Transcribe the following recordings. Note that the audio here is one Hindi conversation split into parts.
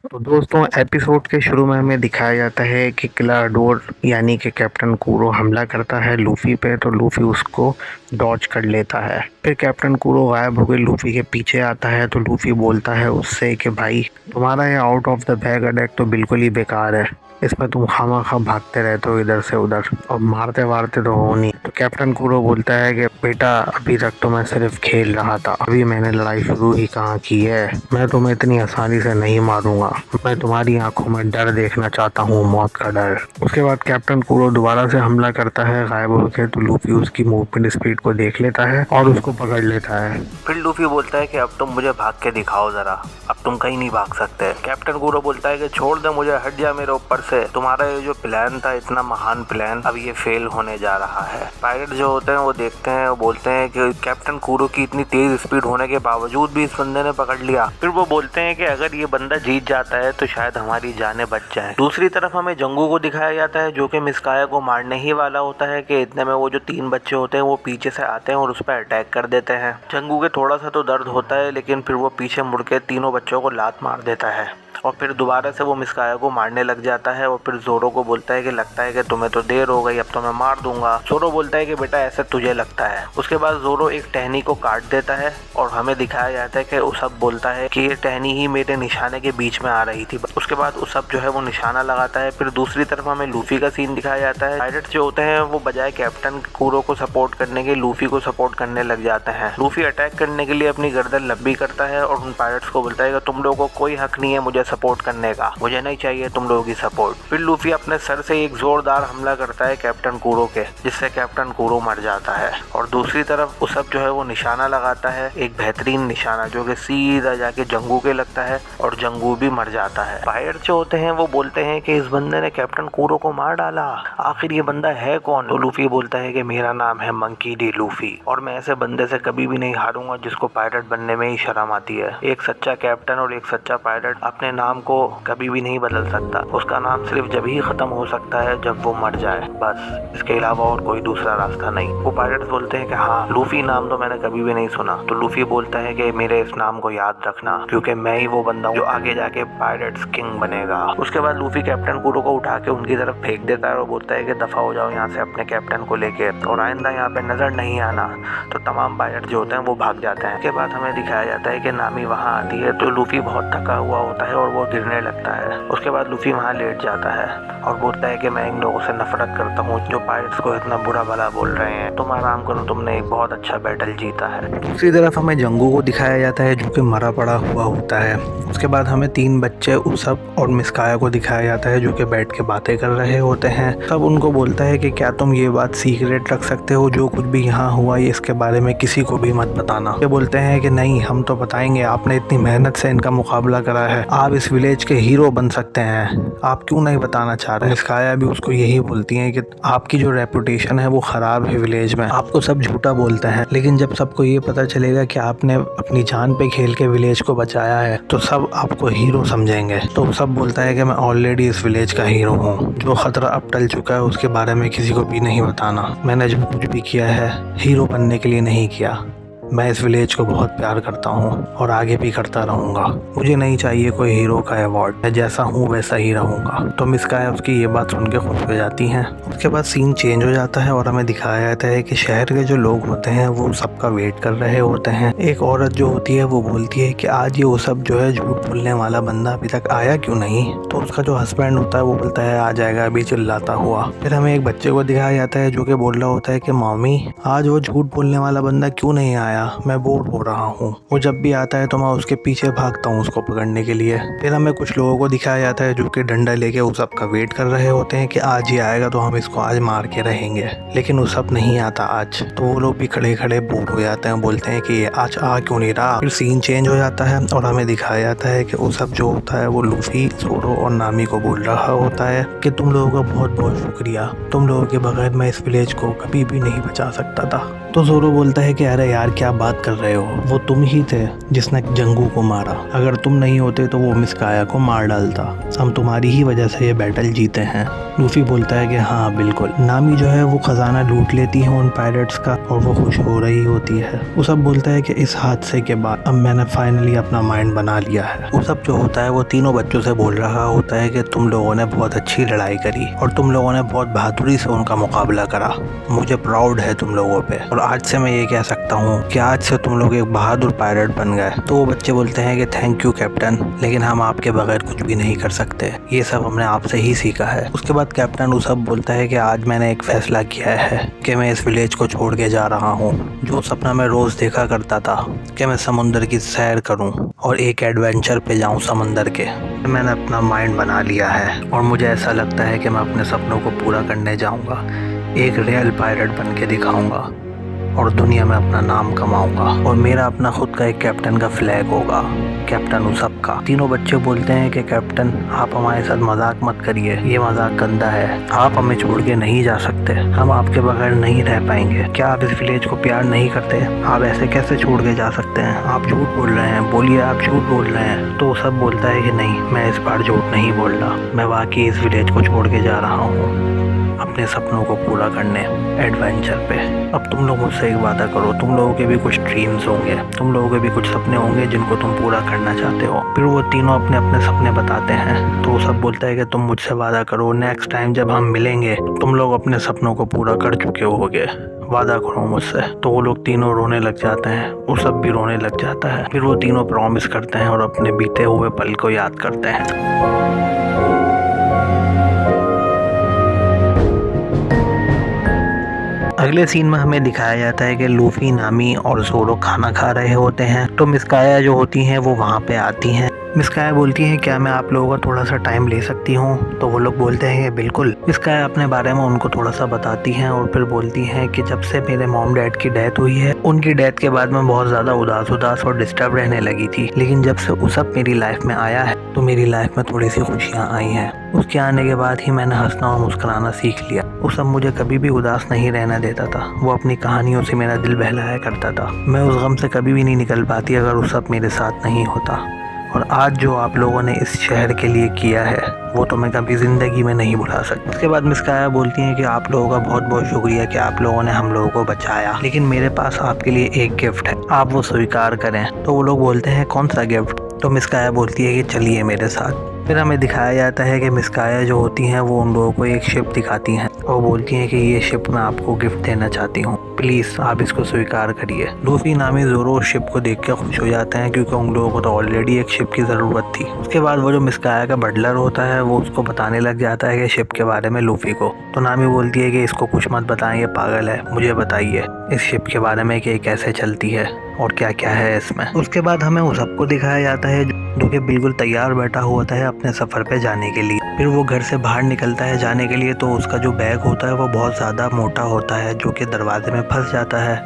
तो दोस्तों एपिसोड के शुरू में हमें दिखाया जाता है कि किला डोर यानी कि कैप्टन कूरो हमला करता है लूफी पे। तो लूफी उसको डॉज कर लेता है। फिर कैप्टन कूरो गायब होकर लूफी के पीछे आता है। तो लूफी बोलता है उससे कि भाई तुम्हारा ये out of the bag attack तो बिल्कुल ही बेकार है, इसमें तुम खामा भागते रहते हो इधर से उधर और मारते वारते तो हो नहीं। तो कैप्टन कूरो बोलता है कि बेटा अभी तक तो मैं सिर्फ खेल रहा था, अभी मैंने लड़ाई शुरू ही कहाँ की है, मैं तुम्हें इतनी आसानी से नहीं मारूंगा, मैं तुम्हारी आंखों में डर देखना चाहता हूँ, मौत का डर। उसके बाद कैप्टन कूरो दोबारा से हमला करता है गायब होकर। तो लूफी उसकी मूवमेंट स्पीड को देख लेता है और उसको पकड़ लेता है। फिर लूफी बोलता है कि अब तुम मुझे भाग के दिखाओ जरा, अब तुम कहीं नहीं भाग सकते। कैप्टन कूरो बोलता है कि छोड़ दे मुझे, हट जा मेरे ऊपर से, तुम्हारा ये जो प्लान था इतना महान प्लान अब ये फेल होने जा रहा है। पायलट जो होते हैं वो देखते हैं, वो बोलते हैं कि कैप्टन कूरो की इतनी तेज स्पीड होने के बावजूद भी इस बंदे ने पकड़ लिया। फिर वो बोलते हैं कि अगर ये बंदा जीत जाता है तो शायद हमारी जानें बच जाए। दूसरी तरफ हमें जंगू को दिखाया जाता है जो कि मिस्काया को मारने ही वाला होता है कि इतने में वो जो 3 बच्चे होते हैं वो पीछे से आते हैं और उस पर अटैक कर देते हैं। जंगू के थोड़ा सा तो दर्द होता है लेकिन फिर वो पीछे मुड़ के तीनों बच्चों को लात मार देता है और फिर दोबारा से वो मिस्काया को मारने लग जाता है। और फिर जोरो को बोलता है कि लगता है कि तुम्हें तो देर हो गई, अब तो मैं मार दूंगा। जोरो बोलता है कि बेटा ऐसा तुझे लगता है। उसके बाद जोरो एक टहनी को काट देता है और हमें दिखाया जाता है कि उसब बोलता है कि ये टहनी ही मेरे निशाने के बीच में आ रही थी। उसके बाद उसब जो है वो निशाना लगाता है। फिर दूसरी तरफ हमें लूफी का सीन दिखाया जाता है। पायलट्स जो होते हैं वो बजाय कैप्टन कूरो को सपोर्ट करने के लूफी को सपोर्ट करने लग जाते हैं। लूफी अटैक करने के लिए अपनी गर्दन लंबी करता है और उन पायलट्स को बोलता है कि तुम लोगों को कोई हक नहीं है मुझे सपोर्ट करने का, मुझे नहीं चाहिए तुम लोगों की सपोर्ट। फिर लूफी अपने सर से एक जोरदार हमला करता है कैप्टन कूरो के, जिससे कैप्टन कूरो मर जाता है। और दूसरी तरफ उसब जो है वो निशाना लगाता है, एक बेहतरीन निशाना जो कि सीधा जाके जंगू के लगता है और जंगू भी मर जाता है। पायलट जो होते हैं वो बोलते हैं कि इस बंदे ने कैप्टन कूरो को मार डाला, आखिर ये बंदा है कौन? तो लूफी बोलता है कि मेरा नाम है मंकी डी लूफी और मैं ऐसे बंदे से कभी भी नहीं हारूंगा जिसको पायलट बनने में ही शर्म आती है। एक सच्चा कैप्टन और एक सच्चा पायलट अपने नाम को कभी भी नहीं बदल सकता, उसका नाम सिर्फ जब ही खत्म हो सकता है जब वो मर जाए, बस इसके अलावा और कोई दूसरा रास्ता नहीं। वो पायलट बोलते हैं कि हाँ लूफी नाम तो मैंने कभी भी नहीं सुना। तो लूफी बोलता है कि मेरे इस नाम को याद रखना क्योंकि मैं ही वो बंदा हूँ जो आगे जाके पायलट्स किंग बनेगा। उसके बाद लूफी कैप्टन कूरो को उठा के उनकी तरफ फेंक देता है और बोलता है कि दफा हो जाओ यहाँ से अपने कैप्टन को लेके और आइंदा यहाँ पे नजर नहीं आना। तो तमाम पायलट जो होते हैं वो भाग जाते हैं। उसके बाद हमें दिखाया जाता है कि नामी वहाँ आती है तो लूफी बहुत थका हुआ होता है और वो गिरने लगता है। उसके बाद लूफी वहाँ लेट जाता है और बोलता है कि मैं इन लोगों से नफरत करता हूँ जो पायलट्स को इतना बुरा भला बोल रहे हैं, तुम आराम करो, तुमने एक बहुत अच्छा बैटल जीता है। दूसरी तरफ हमें जंगू को दिखाया जाता है जो कि मरा पड़ा हुआ होता है। उसके बाद हमें 3 बच्चे उसब और मिस्काया को दिखाया जाता है जो कि बैठ के बातें कर रहे होते हैं। तब उनको बोलता है कि क्या तुम ये बात सीक्रेट रख सकते हो, जो कुछ भी यहाँ हुआ ये इसके बारे में किसी को भी मत बताना। ये बोलते हैं कि नहीं हम तो बताएंगे, आपने इतनी मेहनत से इनका मुकाबला करा है, आप इस विलेज के हीरो बन सकते हैं, आप क्यों नहीं बताना चाह रहे। मिस्काया भी उसको यही बोलती हैं कि आपकी जो रेपुटेशन है वो खराब है विलेज में, आपको सब झूठा बोलते हैं, लेकिन जब सबको ये पता चलेगा कि आपने अपनी जान पे खेल के विलेज को बचाया है तो सब आपको हीरो समझेंगे। तो सब बोलता है कि मैं ऑलरेडी इस विलेज का हीरो हूँ, जो खतरा अब टल चुका है उसके बारे में किसी को भी नहीं बताना, मैंने जो कुछ भी किया है हीरो बनने के लिए नहीं किया, मैं इस विलेज को बहुत प्यार करता हूँ और आगे भी करता रहूँगा, मुझे नहीं चाहिए कोई हीरो का अवार्ड, मैं जैसा हूँ वैसा ही रहूँगा। तो मिस्काया उसकी ये बात सुन के खुश हो जाती हैं। उसके बाद सीन चेंज हो जाता है और हमें दिखाया जाता है कि शहर के जो लोग होते हैं वो सबका वेट कर रहे होते हैं। एक औरत जो होती है वो बोलती है कि आज ये वो सब जो है झूठ बोलने वाला बंदा अभी तक आया क्यों नहीं। तो उसका जो हस्बैंड होता है वो बोलता है आ जाएगा अभी, चिल्लाता हुआ। फिर हमें एक बच्चे को दिखाया जाता है जो कि बोल रहा होता है कि मम्मी आज वो झूठ बोलने वाला बंदा क्यों नहीं आया, मैं बोर हो रहा हूँ, वो जब भी आता है तो मैं उसके पीछे भागता हूँ उसको पकड़ने के लिए। फिर हमें कुछ लोगों को दिखाया जाता है जो कि डंडा लेके उस सब का वेट कर रहे होते हैं कि आज ही आएगा तो हम इसको आज मार के रहेंगे, लेकिन उस सब नहीं आता आज। तो वो लोग भी खड़े खड़े बोर हो जाते हैं, बोलते हैं कि आज आ क्यों नहीं रहा। फिर सीन चेंज हो जाता है और हमें दिखाया जाता है कि उस सब जो होता है वो लूफी, जोरो और नामी को बोल रहा होता है कि तुम लोगों का बहुत बहुत शुक्रिया, तुम लोगों के बगैर मैं इस विलेज को कभी भी नहीं बचा सकता था। तो जोरो बोलता है कि अरे यार क्या बात कर रहे हो, वो तुम ही थे जिसने जंगू को मारा। अगर तुम नहीं होते तो वो मिस काया को मार डालता। हम तुम्हारी ही वजह से ये बैटल जीते हैं। लूफी बोलता है कि हाँ बिल्कुल। नामी जो है वो खजाना लूट लेती है उन पायरेट्स का और वो खुश हो रही होती है। वो सब बोलता है कि इस हादसे के बाद अब मैंने फाइनली अपना माइंड बना लिया है। वो सब जो होता है वो तीनों बच्चों से बोल रहा होता है कि तुम लोगों ने बहुत अच्छी लड़ाई करी और तुम लोगों ने बहुत बहादुरी से उनका मुकाबला करा। मुझे प्राउड है तुम लोगों पे और आज से मैं ये कह सकता हूँ कि आज से तुम लोग एक बहादुर पायरेट बन गए। तो वो बच्चे बोलते हैं कि थैंक यू कैप्टन, लेकिन हम आपके बगैर कुछ भी नहीं कर सकते, ये सब हमने आपसे ही सीखा है। उसके बाद कैप्टन उसब बोलता है कि आज मैंने एक फैसला किया है कि मैं इस विलेज को छोड़ के जा रहा हूँ। जो सपना मैं रोज देखा करता था कि मैं समुंदर की सैर करूँ और एक एडवेंचर पे जाऊँ समंदर के, मैंने अपना माइंड बना लिया है और मुझे ऐसा लगता है कि मैं अपने सपनों को पूरा करने जाऊँगा। एक रियल पायरेट बन के दिखाऊंगा और दुनिया में अपना नाम कमाऊंगा और मेरा अपना खुद का एक कैप्टन का फ्लैग होगा, कैप्टन उसब का। तीनों बच्चे बोलते हैं कि कैप्टन आप हमारे साथ मजाक मत करिए, ये मजाक गंदा है, आप हमें छोड़ के नहीं जा सकते, हम आपके बगैर नहीं रह पाएंगे। क्या आप इस विलेज को प्यार नहीं करते? आप ऐसे कैसे छोड़ के जा सकते हैं? आप झूठ बोल रहे हैं, बोलिए आप झूठ बोल रहे हैं। तो उसब बोलता है कि नहीं, मैं इस बार झूठ नहीं बोल रहा, मैं वाकई इस विलेज को छोड़ के जा रहा हूँ अपने सपनों को पूरा करने, एडवेंचर पे। अब तुम लोग मुझसे एक वादा करो, तुम लोगों के भी कुछ ड्रीम्स होंगे, तुम लोगों के भी कुछ सपने होंगे जिनको तुम पूरा करना चाहते हो। फिर वो तीनों अपने अपने सपने बताते हैं। तो वो सब बोलता है कि तुम मुझसे वादा करो, नेक्स्ट टाइम जब हम मिलेंगे तुम लोग अपने सपनों को पूरा कर चुके होगे, वादा करो मुझसे। तो वो लोग तीनों रोने लग जाते हैं, वो सब भी रोने लग जाता है। फिर वो तीनों प्रॉमिस करते हैं और अपने बीते हुए पल को याद करते हैं। अगले सीन में हमें दिखाया जाता है कि लूफी, नामी और जोरो खाना खा रहे होते हैं। तो मिस काया जो होती हैं वो वहाँ पे आती हैं। मिस काया बोलती हैं क्या मैं आप लोगों का थोड़ा सा टाइम ले सकती हूँ? तो वो लोग बोलते हैं कि बिल्कुल। मिस काया अपने बारे में उनको थोड़ा सा बताती हैं और फिर बोलती हैं कि जब से मेरे मॉम डैड की डेथ हुई है, उनकी डेथ के बाद मैं बहुत ज़्यादा उदास और डिस्टर्ब रहने लगी थी, लेकिन जब से उसब मेरी लाइफ में आया है तो मेरी लाइफ में थोड़ी सी खुशियाँ आई हैं। उसके आने के बाद ही मैंने हंसना और मुस्कुराना सीख लिया। उसब मुझे कभी भी उदास नहीं रहने देता था, वो अपनी कहानियों से मेरा दिल बहलाया करता था। मैं उस गम से कभी भी नहीं निकल पाती अगर उसब मेरे साथ नहीं होता। और आज जो आप लोगों ने इस शहर के लिए किया है वो तो मैं कभी ज़िंदगी में नहीं भुला सकती। उसके बाद मिस काया बोलती हैं कि आप लोगों का बहुत बहुत शुक्रिया कि आप लोगों ने हम लोगों को बचाया, लेकिन मेरे पास आपके लिए एक गिफ्ट है, आप वो स्वीकार करें। तो वो लोग बोलते हैं कौन सा गिफ्ट? तो मिस काया बोलती है कि चलिए मेरे साथ। फिर हमें दिखाया जाता है कि मिस काया जो होती हैं वो उन लोगों को एक शिप दिखाती हैं और बोलती हैं कि ये शिप मैं आपको गिफ्ट देना चाहती हूँ, प्लीज़ आप इसको स्वीकार करिए। लूफी, नामी, जोरो उस शिप को देख कर खुश हो जाते हैं क्योंकि उन लोगों को तो ऑलरेडी एक शिप की ज़रूरत थी। उसके बाद वो जो मिस काया का बटलर होता है वो उसको बताने लग जाता है कि शिप के बारे में लूफी को। तो नामी बोलती है कि इसको कुछ मत बताएं, ये पागल है, मुझे बताइए इस शिप के बारे में कि कैसे चलती है और क्या क्या है इसमें। उसके बाद हमें उस सबको दिखाया जाता है जो कि बिल्कुल तैयार बैठा हुआ था अपने सफ़र पे जाने के लिए। फिर वो घर से बाहर निकलता है जाने के लिए, तो उसका जो बैग होता है वो बहुत ज़्यादा मोटा होता है जो कि दरवाजे में फंस जाता है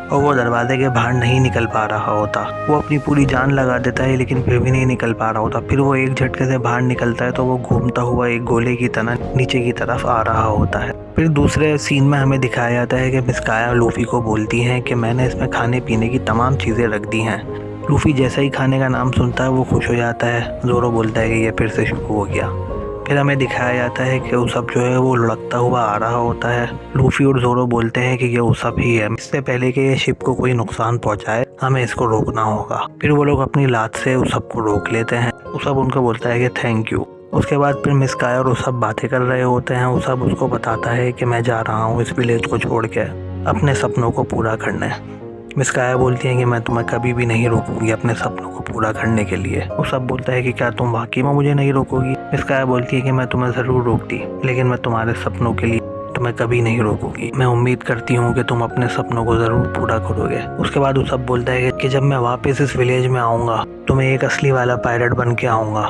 और वो दरवाजे के बाहर नहीं निकल पा रहा होता। वो अपनी पूरी जान लगा देता है लेकिन फिर भी नहीं निकल पा रहा होता। फिर वो एक झटके से बाहर निकलता है तो वो घूमता हुआ एक गोले की तरह नीचे की तरफ आ रहा होता है। फिर दूसरे सीन में हमें दिखाया जाता है कि मिस काया लूफी को बोलती हैं कि मैंने इसमें खाने पीने की तमाम चीज़ें रख दी हैं। लूफी जैसा ही खाने का नाम सुनता है वो खुश हो जाता है। जोरो बोलता है कि ये फिर से शुरू हो गया। फिर हमें दिखाया जाता है कि उसब जो है वो लुढ़कता हुआ आ रहा होता है। लूफी और जोरो बोलते हैं कि ये उसब ही है, इससे पहले कि ये शिप को कोई नुकसान पहुंचाए हमें इसको रोकना होगा। फिर वो लोग अपनी लात से उसब को रोक लेते हैं। उसब उनको बोलता है कि थैंक यू। उसके बाद फिर मिस काया और उसब बातें कर रहे होते हैं। उसब उसको बताता है कि मैं जा रहा हूँ इस विलेज को छोड़ के अपने सपनों को पूरा करने। मिस काया बोलती हैं कि मैं तुम्हें कभी भी नहीं रोकूंगी अपने सपनों को पूरा करने के लिए। वो सब बोलता है कि क्या तुम वाकई में मुझे नहीं रोकोगी? मिस काया बोलती है कि मैं तुम्हें ज़रूर रोकती, लेकिन मैं तुम्हारे सपनों के लिए तुम्हें कभी नहीं रोकूंगी। मैं उम्मीद करती हूँ कि तुम अपने सपनों को ज़रूर पूरा करोगे। उसके बाद वो सब बोलता है कि जब मैं वापस इस विलेज में आऊँगा तो मैं एक असली वाला पायरेट बन के आऊँगा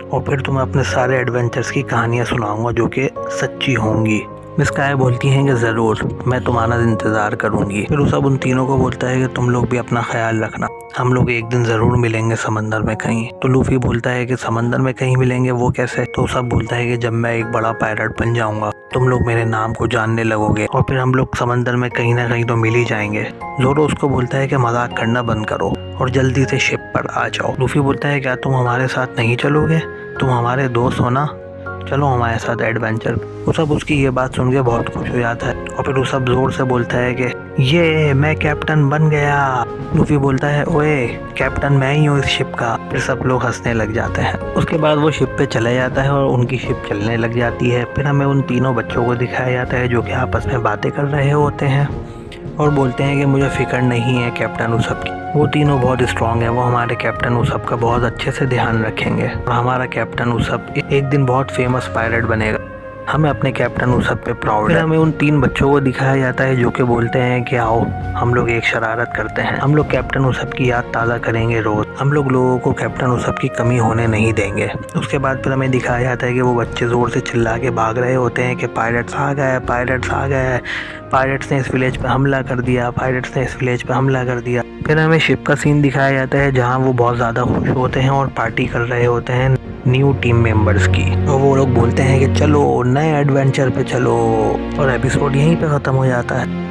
और फिर तुम्हें अपने सारे एडवेंचर्स की कहानियाँ सुनाऊँगा जो कि सच्ची होंगी। मिस काया बोलती हैं कि ज़रूर, मैं तुम्हारा इंतज़ार करूँगी। फिर वो सब उन तीनों को बोलता है कि तुम लोग भी अपना ख्याल रखना, हम लोग एक दिन ज़रूर मिलेंगे समंदर में कहीं। तो लूफी बोलता है कि समंदर में कहीं मिलेंगे, वो कैसे? तो सब बोलता है कि जब मैं एक बड़ा पायरेट बन जाऊँगा तुम लोग मेरे नाम को जानने लगोगे और फिर हम लोग समंदर में कहीं ना कहीं तो मिल ही जाएंगे। ज़ोरो उसको बोलता है कि मजाक करना बंद करो और जल्दी से शिप पर आ जाओ। लूफी बोलता है क्या तुम हमारे साथ नहीं चलोगे, तुम हमारे दोस्त हो ना, चलो हमारे साथ एडवेंचर। उसब उसकी ये बात सुन के बहुत खुश हो जाता है और फिर उस सब जोर से बोलता है कि ये मैं कैप्टन बन गया। लूफी बोलता है ओए कैप्टन मैं ही हूँ इस शिप का। फिर सब लोग हंसने लग जाते हैं। उसके बाद वो शिप पे चला जाता है और उनकी शिप चलने लग जाती है। फिर हमें उन तीनों बच्चों को दिखाया जाता है जो कि आपस में बातें कर रहे होते हैं और बोलते हैं कि मुझे फिक्र नहीं है कैप्टन उसब की, वो तीनों बहुत स्ट्रांग है, वो हमारे कैप्टन उसब का बहुत अच्छे से ध्यान रखेंगे और हमारा कैप्टन उसब एक दिन बहुत फेमस पायलट बनेगा। हमें अपने कैप्टन उसब पे प्राउड है। हमें उन तीन बच्चों को दिखाया जाता है जो कि बोलते हैं कि आओ हम लोग एक शरारत करते हैं, हम लोग कैप्टन उसब की याद ताज़ा करेंगे रोज, हम लोग लोगों को कैप्टन उसब की कमी होने नहीं देंगे। उसके बाद फिर हमें दिखाया जाता है कि वो बच्चे ज़ोर से चिल्ला के भाग रहे होते हैं कि पायलट्स आ गए, पायलट्स आ गए, पायलट्स ने इस विलेज पे हमला कर दिया, पायलट्स ने इस विलेज पे हमला कर दिया। फिर हमें शिप का सीन दिखाया जाता है जहाँ वो बहुत ज़्यादा खुश होते हैं और पार्टी कर रहे होते हैं न्यू टीम मेंबर्स की और वो लोग बोलते हैं कि चलो नए एडवेंचर पे चलो और एपिसोड यहीं पे ख़त्म हो जाता है।